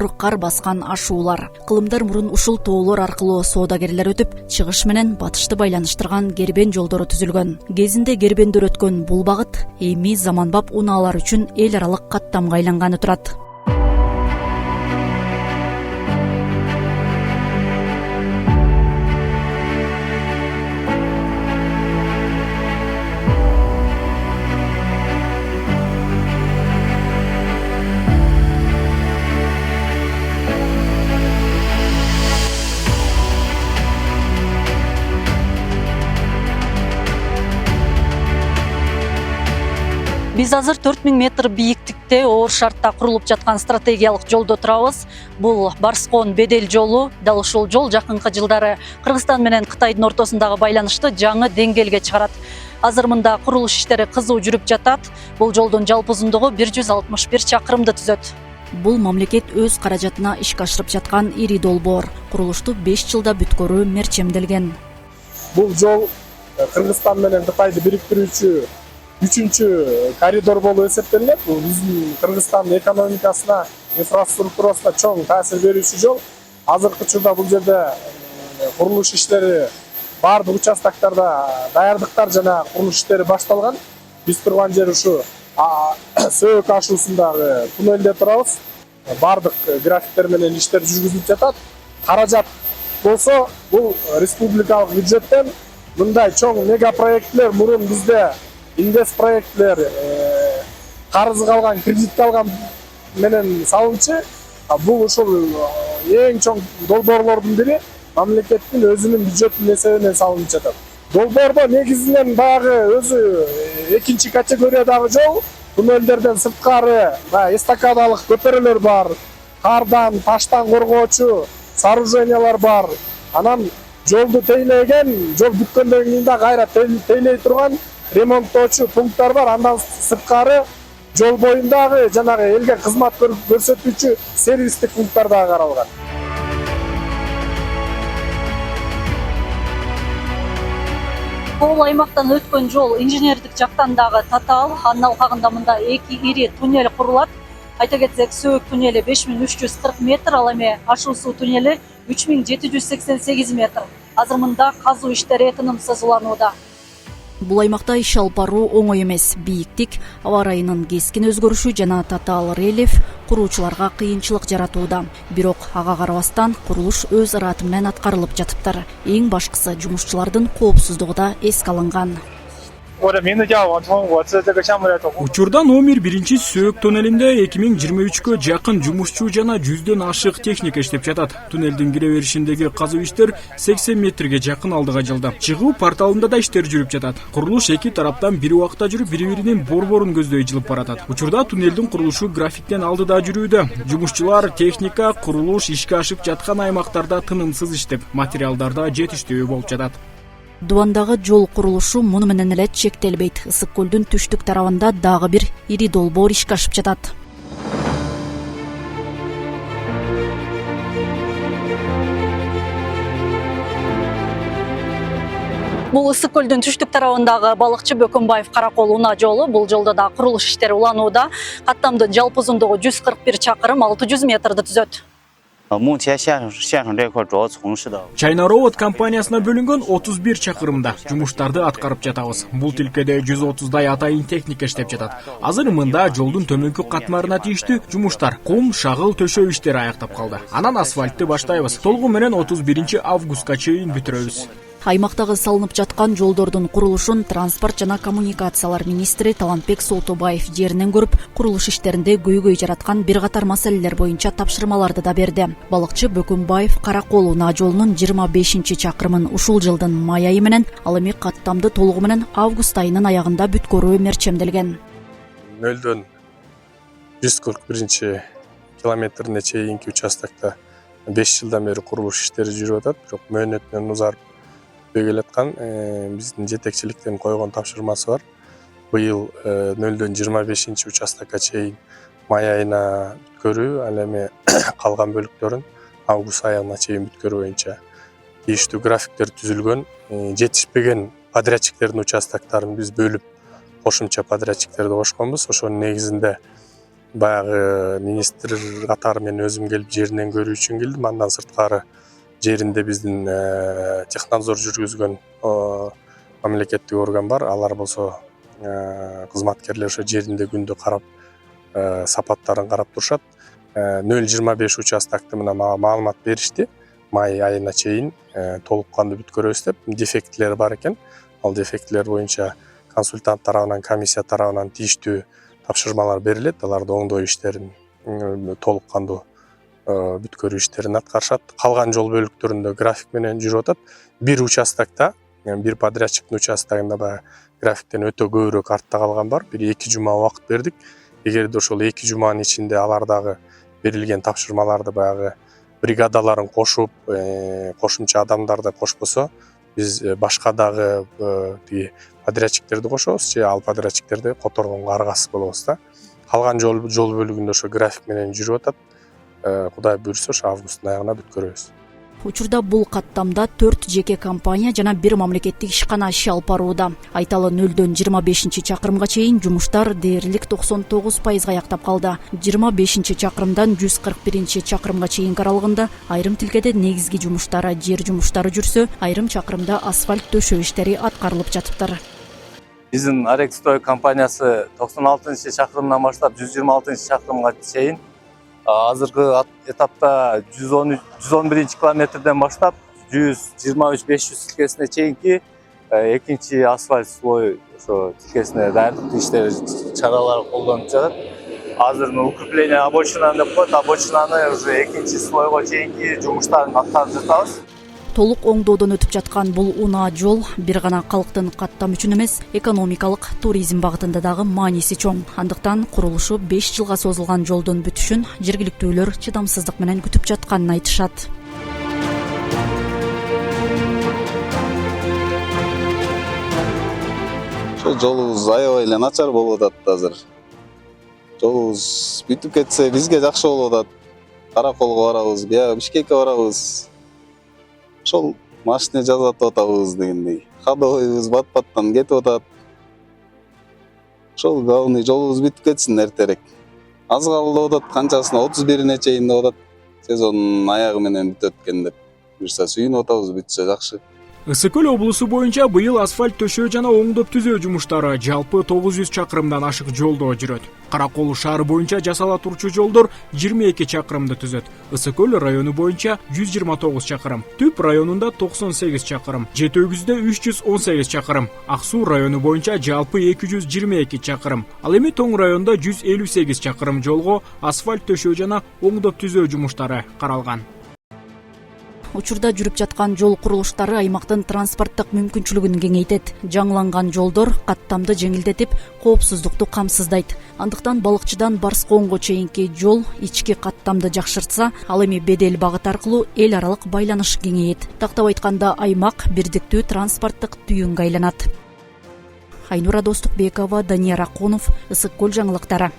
долбоор кар баскан ашуулар. Кылымдар мурун ушул тоолор аркылуу соодагерлер өтүп, чыгыш менен батышты байланыштырган кербен жолдору түзүлгөн. Кезинде кербендер өткөн бул багыт эми заманбап унаалар үчүн эл аралык каттамга айланганы турат. Биз азыр 4000 метр бийиктикте оор шартта курулуп жаткан стратегиялык жолдо турабыз. Бул Барскон Бедел жолу. Дал ушул жол жакынкы жылдары Кыргызстан менен Кытайдын ортосундагы байланышты жаңы деңгээлге чыгарат. Азыр мында курулуш иштери кызуу жүрүп жатат. Бул жолдун жалпы узундугу 161 чакырымды түзөт. Бул мамлекет өз каражатына ишке ашырып жаткан ири долбоор. Курулушту 5 жылда бүткөрүү мерчемделген. Бул жол Кыргызстан менен Кытайды бириктирүүчү 3-чү коридор болуп эсептелет. Бул биздин Кыргызстандын экономикасына, инфраструктурасына чоң таасир берүүчү жол. Азыркы учурда бул жерде курулуш иштери баардык участоктарда даярдыктар жана курулуш иштери башталган. Биз турган жер ушу Сөөк ашуусундагы туннелде турабыз. Баардык графиктер менен иштер жүргүзүлүп жатат. Каражат болсо бул республикалык бюджеттен мындай чоң мега проектлер мурун бизде инвест проектлер карызга алган, кредитке алган менен салынчы. Бул ушул эң чоң долбоорлордун бири мамлекеттин өзүнүн бюджетинин эсебинен салынып жатат. Долбоордо негизинен баягы өзү экинчи категориядагы жол, туннелдерден сырткары эстакадалык көпөрөлөр бар, кардан, таштан коргоочу сооружениялар бар. Анан жолду тейлеген, жол бүткөндөн кийин да кайра тейлей турган ремонттоочу пункттар бар. Андан сырткары жол боюндагы жанагы элге кызмат көрсөтүүчү сервистик пункттар да каралган. Бул аймактан өткөн жол инженердик жактан дагы татаал. Анын алкагында мында 2 ири туннель курулат. Айта кетсек, Сөөк туннели 5340 метр, ал эми Ашуусу туннели 3788 метр. Азыр мында казуу иштери тынымсыз уланууда. Бул аймакта иш алып баруу оңой эмес. Бийиктик, аба ырайынын кескин өзгөрүшү жана татаал рельеф куруучуларга кыйынчылык жаратууда. Бирок ага карабастан курулуш өз ыраты менен аткарылып жатыптыр. Эң башкысы жумушчулардын коопсуздугу да эске алынган. Учурда номер 1 Сөөк туннелинде 2023-кө жакын жумушчу жана 100дөн ашык техника иштеп жатат. Туннелдин кире беришиндеги казуу иштер 80 метрге жакын алдыга жылды. Чыгуу порталында да иштер жүрүп жатат. Курулуш эки тараптан бир убакта жүрүп, бири-биринин борборун көздөй жылып баратат. Учурда туннелдин курулушу графиктен алдыда жүрүүдө. Жумушчулар техника, курулуш ишке ашып жаткан аймактарда тынымсыз иштеп, материалдарда жетиштүү болуп жатат. Дубандагы жол курулушу муну менен эле чектелбейт. Ысык көлдүн түштүк тарабында дагы бир ири долбоор ишке ашып жатат. Бул Ысык көлдүн түштүк тарабындагы балыкчы Бөкөнбаев Каракол унаа жолу. Бул жолдо да курулуш иштери уланууда. Каттамдын жалпы узундугу 141 чакырым, 600 метрди түзөт. Чайнаровод компаниясына бөлүнгөн 31 чакырымда жумуштарды аткарып жатабыз. Бул тилкеде 130дай атайын техника иштеп жатат. Азыр мында жолдун төмөнкү катмарына тийиштүү жумуштар, кум, шагыл төшөө иштери аяктап калды. Анан асфальтты баштайбыз. Толугу менен 31 августка чейин бүтүрөбүз. Аймактагы салынып жаткан жолдордун курулушун транспорт жана коммуникациялар министри Талантбек Солтубаев жеринен көрүп, курулуш иштеринде көйгөй жараткан бир катар маселелер боюнча тапшырмаларды да берди. Балыкчы Бөкөнбаев Каракол унаа жолунун 25 чакырымын ушул жылдын май айы менен, ал эми каттамды толугу менен август айынын аягында бүткөрүү мерчемделген. Нөлдөн 141 километрине чейинки участокто 5 жылдан бери курулуш иштери жүрүп атат. Бирок мөөнөтүнөн узарып келаткан биздин жетекчиликтен койгон тапшырмасы бар. Быйыл 0дөн 25 участокко чейин май айына бүткөрүү, ал эми калган бөлүктөрүн август айына чейин бүткөрүү боюнча тийиштүү графиктер түзүлгөн. Жетишпеген подрядчиктердин участоктарын биз бөлүп кошумча подрядчиктерди кошконбуз. Ошонун негизинде баягы министр катары мен өзүм келип жеринен көрүү үчүн келдим. Андан сырткары жеринде биздин технадзор жүргүзгөн мамлекеттик орган бар. Алар болсо кызматкерлер ошо жеринде күндө карап сапаттарын карап турушат. 0,25 участокты мына мага маалымат беришти. Май айына чейин толук кандуу бүткөрөбүз деп. Дефектилери бар экен. Ал дефектилер боюнча консультант тарабынан, комиссия тарабынан тийиштүү тапшырмалар берилет. Аларды оңдоо иштерин толук кандуу бүткөрүү иштерин аткарышат. Калган жол бөлүктөрүндө график менен жүрүп атат. Бир участокто, бир подрядчиктин участогунда баягы графиктен өтө көбүрөөк артта калган бар. Бир 2 жума убакыт бердик. Эгерде ошол 2 жуманын ичинде алардагы берилген тапшырмаларды баягы бригадаларын кошуп, кошумча адамдарды кошпосо, биз башка дагы тиги подрядчиктерди кошобуз же ал подрядчиктерди которгонго аргасыз болобуз да. Калган жол бөлүгүндө ошо график менен жүрүп атат. Кудай буйрса ошо августтун аягына бүткөрөбүз. Учурда бул каттамда 4 жеке компания жана 1 мамлекеттик ишкана иш алып барууда. Айталы 0дөн 25-чакырымга чейин жумуштар дээрлик 99% аяктап калды. 25-чакырымдан 141-чакырымга чейинки аралыгында айрым тилкеде негизги жумуштары, жер жумуштары жүрсө, айрым чакырымда асфальт төшөө иштери аткарылып жатыптыр. Биздин Арекстой компаниясы 96-чакырымдан баштап 126-чакырымга чейин азыркы этапта 111 километрден баштап 123-500 тилкесине чейинки экинчи асфальт слой ошо тилкесине даярдык иштери чаралары колдонуп жатат. Азыр укрепление обочина деп коет, обочинаны уже экинчи слойго чейинки жумуштарын аткарып жатабыз. Толук оңдоодон өтүп жаткан бул унаа жол бир гана калктын каттам үчүн эмес, экономикалык туризм багытында дагы мааниси чоң. Андыктан курулушу 5 жылга созулган жолдун бүтүшүн жергиликтүүлөр чыдамсыздык менен күтүп жатканын айтышат. Ошо жолубуз аябай эле начар болуп атат азыр. Жолубуз бүтүп кетсе бизге жакшы болуп атат. Караколго барабыз, бияга Бишкекке барабыз. Ошол машина жазатып атабыз дегендей. Ходовойбуз бат-баттан кетип атат. Ошол главный жолубуз бүтүп кетсин эртерээк. Аз калды деп атат, канчасына 31-ине чейин деп атат. Сезондун аягы менен бүтөт экен деп. Буюрса сүйүнүп атабыз, бүтсө жакшы. Ысык Көл облусу боюнча быйыл асфальт төшөө жана оңдоп түзөө жумуштары жалпы 900 чакырымдан ашык жолдо жүрөт. Каракол шаары боюнча жасала турчу жолдор 22 чакырымды түзөт. Ысык Көл району боюнча 129 чакырым, Түп районунда 98 чакырым, Жети Өгүздө 318 чакырым, Ак Суу району боюнча жалпы 222 чакырым. Ал эми Тоң районунда 158 чакырым жолго асфальт төшөө жана оңдоп түзөө жумуштары каралган. Учурда жүрүп жаткан жол курулуштары аймактын транспорттук мүмкүнчүлүгүн кеңейтет. Жаңыланган жолдор каттамды жеңилдетип, коопсуздукту камсыздайт. Андыктан балыкчыдан Барскоонго чейинки жол ички каттамды жакшыртса, ал эми Бедел багыты аркылуу эл аралык байланыш кеңейет. Тактап айтканда, аймак бирдиктүү транспорттук түйүнгө айланат. Айнура Достукбекова, Данияр Акунов, Ысык Көл жаңылыктары.